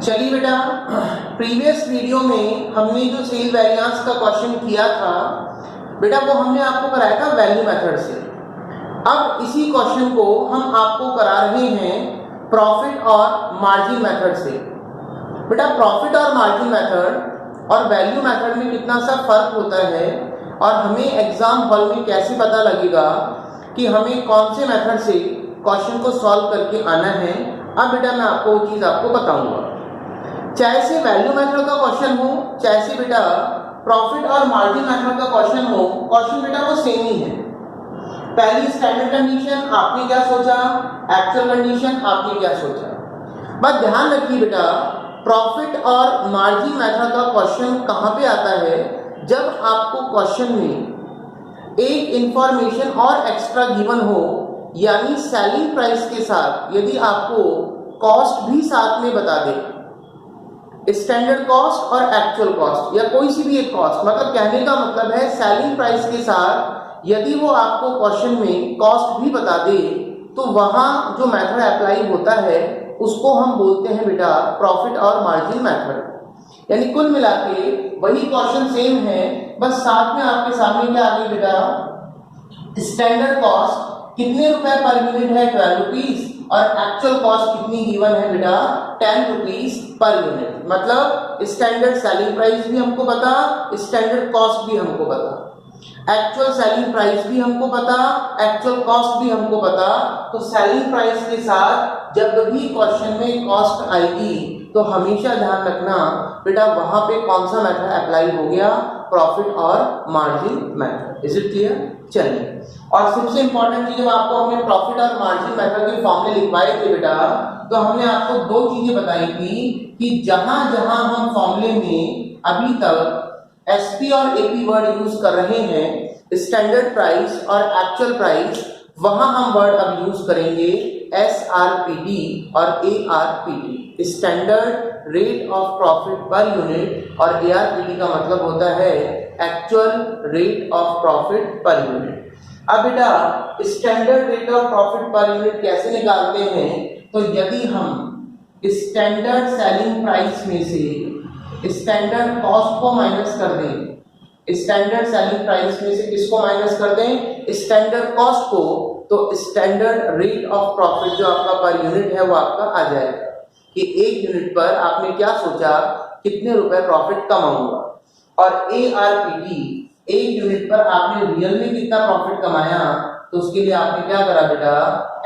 चलिए बेटा, previous video में हमने जो सेल वेरिएंस का क्वेश्चन किया था बेटा, वो हमने आपको कराया था वैल्यू मेथड से। अब इसी क्वेश्चन को हम आपको करा रहे हैं प्रॉफिट और मार्जिन मेथड से। बेटा, प्रॉफिट और मार्जिन मेथड और वैल्यू मेथड में कितना सा फर्क होता है और हमें एग्जाम हॉल में कैसे पता लगेगा कि हमें कौन से मेथड से क्वेश्चन को सॉल्व करके आना है। अब बेटा मैं आपको वो चीज़ आपको बताऊंगा। चाहे से वैल्यू मेथड का क्वेश्चन हो, चाहे से बेटा प्रॉफिट और मार्जिन मेथड का क्वेश्चन हो, क्वेश्चन बेटा वो सेम ही है। पहली स्टैंडर्ड कंडीशन आपने क्या सोचा, एक्चुअल कंडीशन आपने क्या सोचा। बस ध्यान रखिए बेटा, प्रॉफिट और मार्जिन मेथड का क्वेश्चन कहाँ पे आता है, जब आपको क्वेश्चन में एक इंफॉर्मेशन और एक्स्ट्रा गिवन हो, यानी सेलिंग प्राइस के साथ यदि आपको कॉस्ट भी साथ में बता दे, स्टैंडर्ड कॉस्ट और एक्चुअल कॉस्ट या कोई सी भी एक कॉस्ट, मतलब कहने का मतलब है सेलिंग प्राइस के साथ यदि वो आपको क्वेश्चन में कॉस्ट भी बता दे, तो वहां जो मेथड अप्लाई होता है उसको हम बोलते हैं बेटा प्रॉफिट और मार्जिन मेथड। यानी कुल मिला के वही क्वेश्चन सेम है, बस साथ में आपके सामने क्या आ गई बेटा, स्टैंडर्ड कॉस्ट कितने रुपए पर यूनिट है 12 रुपीज और एक्चुअल कॉस्ट कितनी गिवन है बेटा 10 रुपीज पर यूनिट। मतलब स्टैंडर्ड सेलिंग प्राइस भी हमको पता, स्टैंडर्ड कॉस्ट भी हमको पता, एक्चुअल सेलिंग प्राइस भी हमको पता, एक्चुअल कॉस्ट भी हमको पता। तो सेलिंग प्राइस के साथ जब भी क्वेश्चन में कॉस्ट आएगी तो हमेशा ध्यान रखना बेटा वहां पे कौन सा मेथड अप्लाई हो गया, प्रॉफिट और margin method. Is it clear? चलिए, और सबसे इंपॉर्टेंट चीज, जब आपको हमने प्रॉफिट और मार्जिन मेथड के फॉर्मूले लिखवाए थे बेटा, तो हमने आपको दो चीजें बताई थी कि जहां जहां हम फॉर्मूले में अभी तक एसपी और एपी वर्ड यूज कर रहे हैं, स्टैंडर्ड प्राइस और एक्चुअल प्राइस, वहां हम वर्ड अब यूज करेंगे एसआरपीटी और ARPT, standard rate of profit per unit, और एआरपीटी का मतलब होता है actual rate of profit per unit. अब बेटा standard rate of profit per unit कैसे निकालते हैं, तो यदि हम स्टैंडर्ड सेलिंग प्राइस में से स्टैंडर्ड कॉस्ट को माइनस कर दें, स्टैंडर्ड सेलिंग प्राइस में से किसको माइनस कर दें, स्टैंडर्ड कॉस्ट को, तो स्टैंडर्ड रेट ऑफ प्रॉफिट जो आपका पर यूनिट है वो आपका आ जाएगा कि एक यूनिट पर आपने क्या सोचा, कितने रुपए प्रॉफिट कमाऊंगा। और एआरपीटी, एक यूनिट पर आपने रियल में कितना प्रॉफिट कमाया, तो उसके लिए आपने क्या करा बेटा,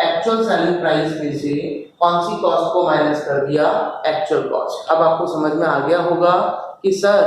एक्चुअल सेलिंग प्राइस में से कौन सी कॉस्ट को माइनस कर दिया, एक्चुअल कॉस्ट। अब आपको समझ में आ गया होगा कि सर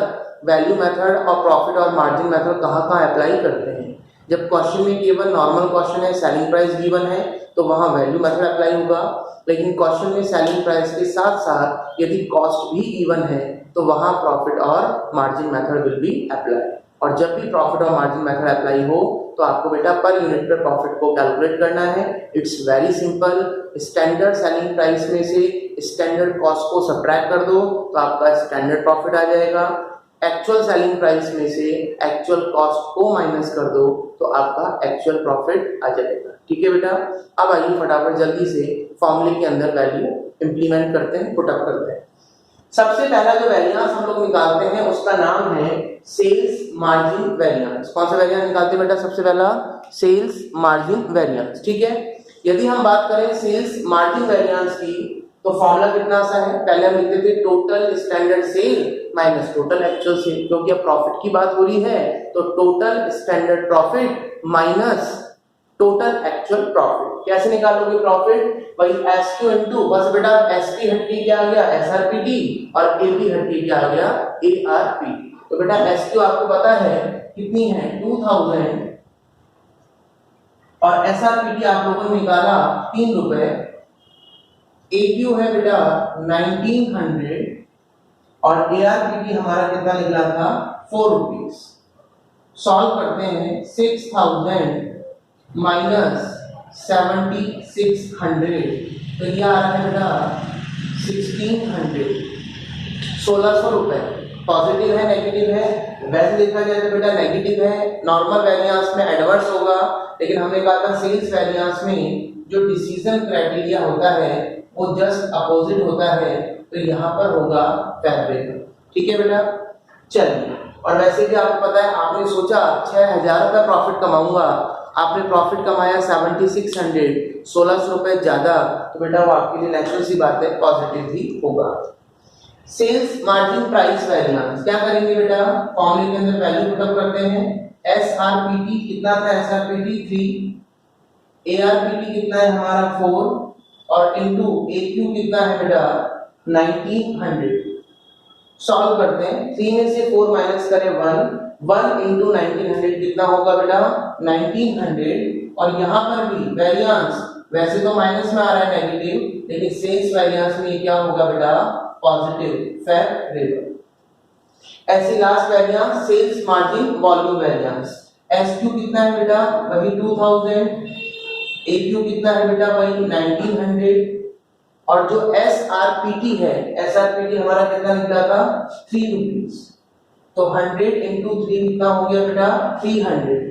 वैल्यू मेथड और प्रॉफिट और मार्जिन मेथड कहाँ अप्लाई करते हैं। जब क्वेश्चन में केवल नॉर्मल क्वेश्चन है, सेलिंग प्राइस गिवन है, तो वहां वैल्यू मेथड अप्लाई होगा, लेकिन क्वेश्चन में सेलिंग प्राइस के साथ साथ यदि कॉस्ट भी गिवन है तो वहां प्रॉफिट और margin method will be apply. और जब भी प्रॉफिट और मार्जिन मेथड अप्लाई हो तो आपको बेटा पर यूनिट पर प्रॉफिट को कैलकुलेट करना है। It's very simple, standard selling price में से स्टैंडर्ड कॉस्ट को सब्ट्रैक्ट कर दो तो आपका स्टैंडर्ड प्रॉफिट आ जाएगा, एक्चुअल सेलिंग प्राइस में से एक्चुअल कॉस्ट को माइनस कर दो तो आपका एक्चुअल प्रॉफिट आ जाएगा। ठीक है बेटा, अब आइए फटाफट जल्दी से फॉर्मूले के अंदर वैल्यू इंप्लीमेंट करते हैं, पुट अप करते हैं। सबसे पहला जो वेरिएंस हम लोग निकालते हैं उसका नाम है सेल्स मार्जिन वेरिएंस। कौन सा वेरिएंस निकालते हैं बेटा, सबसे पहला सेल्स मार्जिन वेरिएंस। ठीक है, यदि हम बात करें सेल्स मार्जिन वेरिएंस की तो फॉर्मूला कितना सा है, पहले हम लिखते थे total standard sale minus total actual sale, क्योंकि अब प्रॉफिट की बात हो रही है तो total standard profit minus total actual profit. कैसे निकालोगे प्रॉफिट, वही एसक्यू इनटू, बस बेटा एसपी हट के क्या आ गया एसआरपीटी और एपी हट के क्या आ गया एआरपीटी। तो बेटा एसक्यू आपको पता है कितनी है 2000 और एसआरपीटी आप लोगों ने निकाला 3 रुपए, एपीयू है बेटा 1900 और एआरपीटी हमारा कितना निकला था 4 रुपीज। सॉल्व करते हैं 6000 माइनस 7600, तो ये आ रहा है बेटा 1600, 1600 रुपए। पॉजिटिव है नेगेटिव है, वैसे देखा जाए तो बेटा नेगेटिव है, नॉर्मल वेरिएंस में एडवर्स होगा, लेकिन हमने कहा था सेल्स वेरिएंस में जो डिसीजन क्राइटेरिया होता है वो जस्ट अपोजिट होता है, तो यहाँ पर होगा फेवरेबल। ठीक है बेटा, चलिए। और वैसे भी आपको पता है, आपने सोचा 6000 का प्रॉफिट कमाऊंगा, आपने प्रॉफिट कमाया 7600, 1600 रुपए ज्यादा, तो बेटा वो आपके लिए नेचुरल सी बात है, पॉजिटिव ही होगा। सेल्स मार्जिन प्राइस वेरिएंस क्या करेंगे बेटा, फॉर्मूले के अंदर वैल्यू पुटअप करते हैं। एसआरपीटी कितना था, एसआरपीटी 3, एआरपीटी कितना है हमारा 4 और इनटू एक्यू कितना है बेटा 1900। सॉल्व करते हैं, 3 में से 4 माइनस करें 1 इंटू 1900 कितना होगा बेटा 1900। और यहाँ पर भी वेरिएंस वैसे तो माइनस में आ रहा है नेगेटिव, लेकिन सेल्स वेरिएंस में क्या होगा बेटा पॉजिटिव, फेवरेबल। ऐसे last variance sales margin volume variance, SQ कितना है बेटा वही 2000, एक्यू कितना है बेटा वही 1900 और जो एसआरपीटी है, एसआरपीटी हमारा कितना निकला था 3 रुपीस, तो 100 इंटू 3 कितना हो गया बेटा 300।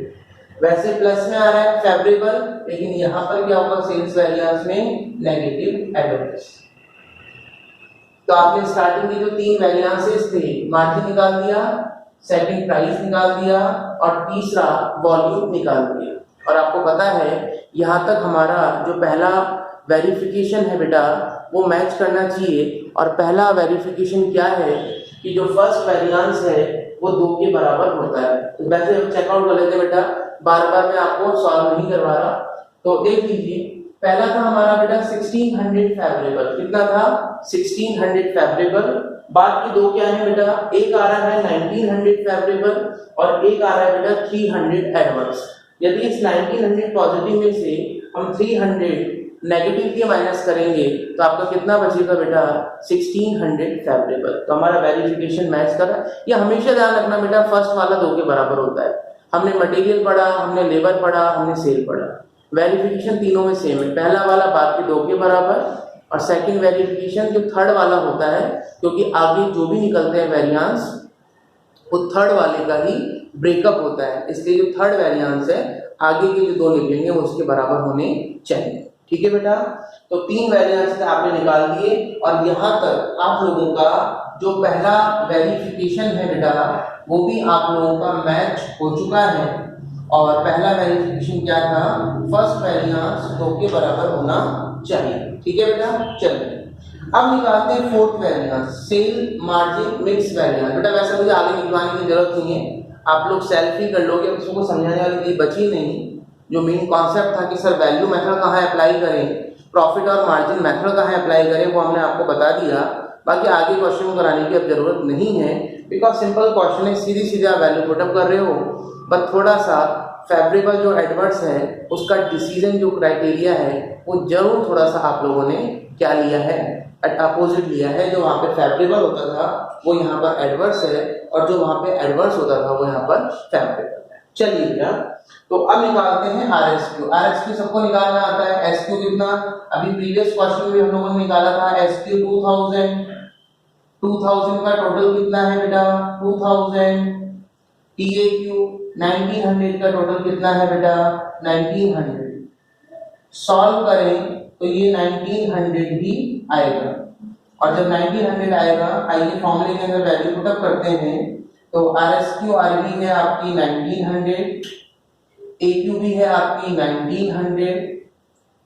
वैसे प्लस में आ रहा है फेवरेबल, लेकिन यहाँ पर क्या होगा सेल्स वेरिएंस में नेगेटिव एडवर्स। तो आपने स्टार्टिंग की जो 3 वेरिएंसेस थे, मार्जिन निकाल दिया, सेकंड प्राइस निकाल दिया और तीसरा वॉल्यूम निकाल दिया। और आपको पता है यहाँ तक हमारा जो पहला वेरिफिकेशन है बेटा वो मैच करना चाहिए। और पहला वेरिफिकेशन क्या है कि जो फर्स्ट वेरिएंस है वो 2 के बराबर होता है। तो वैसे चेकआउट कर लेते बेटा, बार बार मैं आपको सॉल्व नहीं करवा रहा। तो देख लीजिए, पहला था हमारा बेटा 1600 फेवरेबल, कितना था 1600 फेवरेबल। बाकी 2 क्या है बेटा, एक आ रहा है 1900 फेवरेबल और एक आ रहा है बेटा 300 एडवर्स। यदि इस 1900 पॉजिटिव में से हम 300 नेगेटिव के माइनस करेंगे तो आपका कितना बचेगा बेटा 1600 फेवरेबल। तो हमारा वेरिफिकेशन मैच कर रहा है। ये हमेशा ध्यान रखना बेटा, फर्स्ट वाला 2 के बराबर होता है। हमने मटेरियल पढ़ा, हमने लेबर पढ़ा, हमने सेल पढ़ा, वेरिफिकेशन तीनों में सेम है। पहला वाला बाकी 2 के बराबर और सेकंड वेरिफिकेशन जो थर्ड वाला होता है, क्योंकि आगे जो भी निकलते हैं वेरिएंस वो थर्ड वाले का ही ब्रेकअप होता है, इसलिए जो थर्ड वेरिएंस है आगे के जो 2 निकलेंगे वो उसके बराबर होने चाहिए। ठीक है बेटा, तो 3 वेरिएंस आपने निकाल दिए और यहाँ तक आप लोगों का जो पहला वेरिफिकेशन है बेटा वो भी आप लोगों का मैच हो चुका है। और पहला वेरिफिकेशन क्या था, फर्स्ट वेरिएंस 2 के बराबर होना चाहिए। ठीक है बेटा, चलिए अब निकालते हैं fourth variance, sale margin mix variance. बेटा वैसे मुझे आगे निकलवाने की जरूरत नहीं है, आप लोग सेल्फ ही कर लोगे, उसको समझाने वाली चीज बची नहीं। जो मेन कॉन्सेप्ट था कि सर वैल्यू मेथड कहाँ अप्लाई करें, प्रॉफिट और मार्जिन मेथड कहाँ अप्लाई करें, वो हमने आपको बता दिया। बाकी आगे क्वेश्चन को कराने की अब जरूरत नहीं है, बिकॉज सिंपल क्वेश्चन है, सीधी सीधे आप वैल्यू पुटअप कर रहे हो। बट थोड़ा सा फेवरेबल जो एडवर्स है उसका डिसीजन जो क्राइटेरिया है वो जरूर थोड़ा सा आप लोगों ने क्या लिया है, अपोजिट लिया है। जो वहाँ पे फेवरेबल होता था वो यहाँ पर एडवर्स है और जो वहाँ पे एडवर्स होता था वो यहाँ पर फेवरेबल है। चलिए भैया, तो अब निकालते हैं आरएसक्यू। आरएसक्यू सबको निकालना आता है। एसक्यू कितना, अभी प्रीवियस क्वेश्चन में हम लोगों ने निकाला था एसक्यू 2000 का टोटल कितना है बेटा 2000। टीएक्यू 1900 का टोटल कितना है बेटा 1900। सॉल्व करें तो ये 1900 ही आएगा और जब 1900 आएगा, आइए फॉर्मूले के अंदर वैल्यू पुटअप करते हैं। तो आरएसक्यू आरबी है आपकी 1900, एक्यू भी है आपकी 1900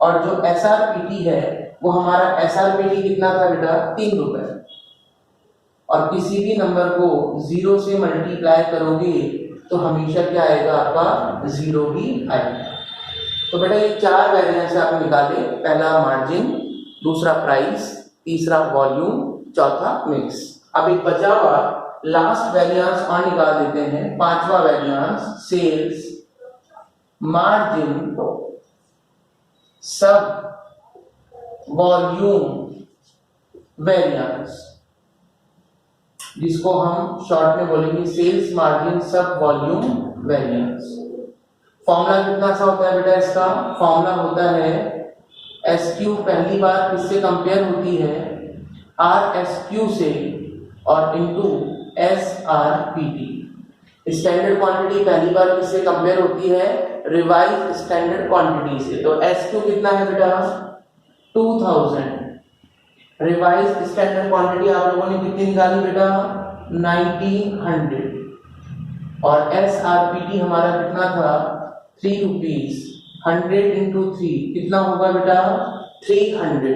और जो एसआरपीटी है वो हमारा एसआरपीटी कितना था बेटा 3 रुपए। और किसी भी नंबर को 0 से मल्टीप्लाई करोगे तो हमेशा क्या आएगा आपका 0 ही आएगा। तो बेटा ये 4 वेरिएंस आपने निकाले, पहला मार्जिन, दूसरा प्राइस, तीसरा वॉल्यूम, चौथा मिक्स। अब एक बचा हुआ लास्ट वेरिएंस और निकाल देते हैं, 5वां वेरिएंस सेल्स मार्जिन सब वॉल्यूम वेरिएंस, जिसको हम शॉर्ट में बोलेंगे सेल्स मार्जिन सब वॉल्यूम वेरिएंस। फॉर्मूला कितना सा होता है बेटा इसका, फॉर्मूला होता है एसक्यू पहली बार किससे कंपेयर होती है आर एसक्यू से और इनटू एसआरपीटी। स्टैंडर्ड क्वांटिटी पहली बार किससे कंपेयर होती है रिवाइज स्टैंडर्ड क्वांटिटी से। तो एसक्यू कितना है बेटा 2000 रिवाइज स्टैंडर्ड क्वांटिटी आप लोगों ने कितनी निकाली बेटा 1900 और SRPT हमारा कितना था 3 रुपीज 100 इंटू 3 कितना होगा बेटा 300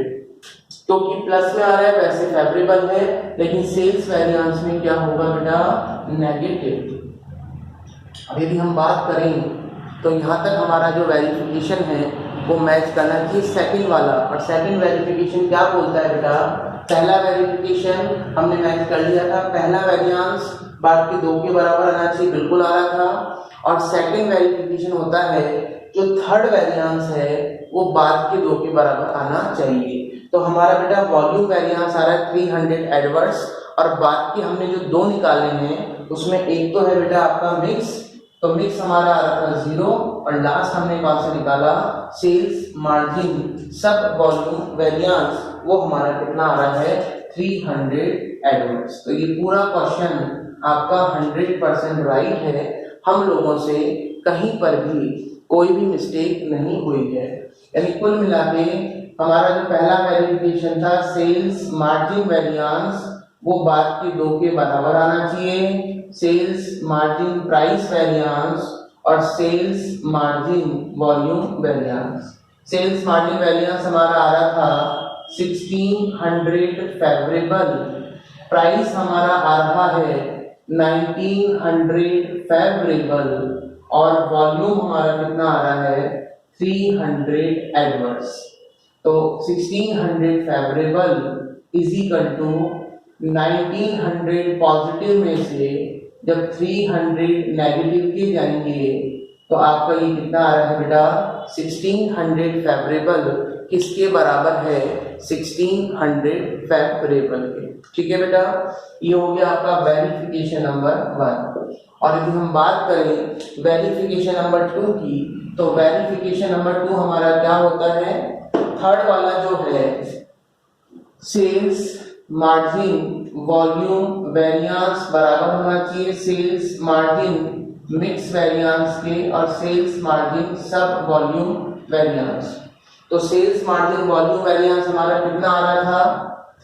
क्योंकि प्लस में आ रहा है वैसे फेवरेबल है लेकिन सेल्स वेरिएंस में क्या होगा बेटा नेगेटिव। अब यदि हम बात करें तो यहाँ तक हमारा जो वेरिफिकेशन है वो मैच करना चाहिए सेकंड वाला और सेकंड वेरिफिकेशन क्या बोलता है बेटा पहला वेरिफिकेशन हमने मैच कर लिया था पहला वेरिएंस बाद के 2 के बराबर आना चाहिए बिल्कुल आ रहा था और सेकंड वेरिफिकेशन होता है जो थर्ड वेरिएंस है वो बाद के 2 के बराबर आना चाहिए। तो हमारा बेटा वॉल्यूम वेरिएंस आ रहा है 300 एडवर्स और बाद के हमने जो 2 निकाले हैं उसमें एक तो है बेटा आपका मिक्स तो मिक्स हमारा आ रहा था 0 और लास्ट हमने कौन सा निकाला सेल्स मार्जिन सब वॉल्यूम वेरिएंस वो हमारा कितना आ रहा है 300 एडवर्स। तो ये पूरा क्वेश्चन आपका 100% राइट है हम लोगों से कहीं पर भी कोई भी मिस्टेक नहीं हुई है यानी कुल मिला के हमारा जो पहला वेरिफिकेशन था सेल्स मार्जिन वेरिएंस वो बाद के 2 के बराबर आना चाहिए सेल्स मार्जिन प्राइस वेरिएंस और sales margin volume variance. Sales margin variance हमारा आ रहा था 1600 फेवरेबल प्राइस हमारा आ रहा है 1900 फेवरेबल और वॉल्यूम हमारा कितना आ रहा है 300 एडवर्स। तो 1600 favourable is equal to 1900 positive में से जब 300 नेगेटिव के जाएंगे तो आपका ये कितना आ रहा है बेटा 1600 फेवरेबल किसके बराबर है 1600 फेवरेबल के। ठीक है बेटा ये हो गया आपका वेरिफिकेशन नंबर 1 और यदि हम बात करें वेरिफिकेशन नंबर 2 की तो वेरिफिकेशन नंबर 2 हमारा क्या होता है थर्ड वाला जो है सेल्स मार्जिन वॉल्यूम वेरिएंस बराबर होना चाहिए सेल्स मार्जिन मिक्स वेरिएंस के और सेल्स मार्जिन सब वॉल्यूम वेरिएंस। तो सेल्स मार्जिन वॉल्यूम वेरिएंस हमारा कितना आ रहा था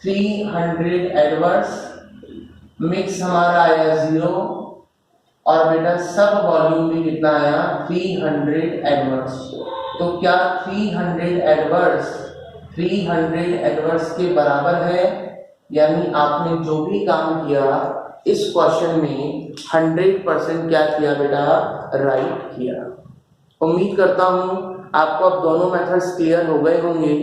300 एडवर्स मिक्स हमारा आया 0 और बेटा सब वॉल्यूम भी कितना आया 300 एडवर्स। तो क्या 300 एडवर्स के बराबर है यानी आपने जो भी काम किया इस क्वेश्चन में 100% क्या किया बेटा राइट किया। उम्मीद करता हूं आपको अब दोनों मेथड्स क्लियर हो गए होंगे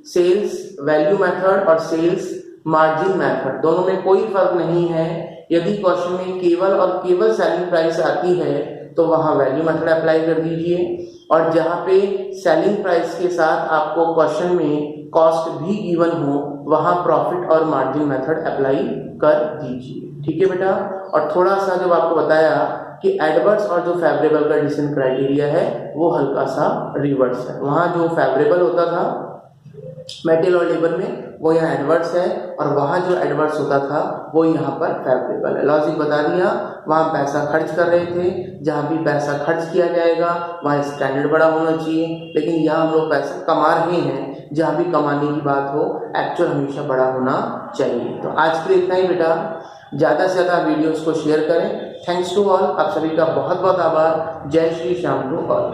सेल्स वैल्यू मेथड और सेल्स मार्जिन मेथड दोनों में कोई फर्क नहीं है। यदि क्वेश्चन में केवल और केवल सेलिंग प्राइस आती है तो वहां वैल्यू मेथड अप्लाई कर दीजिए और जहां पे सेलिंग प्राइस के साथ आपको क्वेश्चन में कॉस्ट भी गिवन हो वहां प्रॉफिट और मार्जिन मेथड अप्लाई कर दीजिए। ठीक है बेटा और थोड़ा सा जब आपको बताया कि एडवर्स और जो फेवरेबल का डिसीजन क्राइटेरिया है वो हल्का सा रिवर्स है। वहां जो फेवरेबल होता था मेटेरियल और लेबर में वो यहाँ एडवर्स है और वहाँ जो एडवर्स होता था वो यहाँ पर फेवरेबल है। लॉजिक बता दिया वहाँ पैसा खर्च कर रहे थे जहाँ भी पैसा खर्च किया जाएगा वहाँ स्टैंडर्ड बड़ा होना चाहिए लेकिन यहाँ हम लोग पैसा कमा रहे हैं जहाँ भी कमाने की बात हो एक्चुअल हमेशा बड़ा होना चाहिए। तो आज के लिए इतना ही बेटा ज़्यादा से ज़्यादा वीडियोस को शेयर करें। थैंक्स टू ऑल आप सभी का बहुत बहुत आभार। जय श्री श्याम टू ऑल।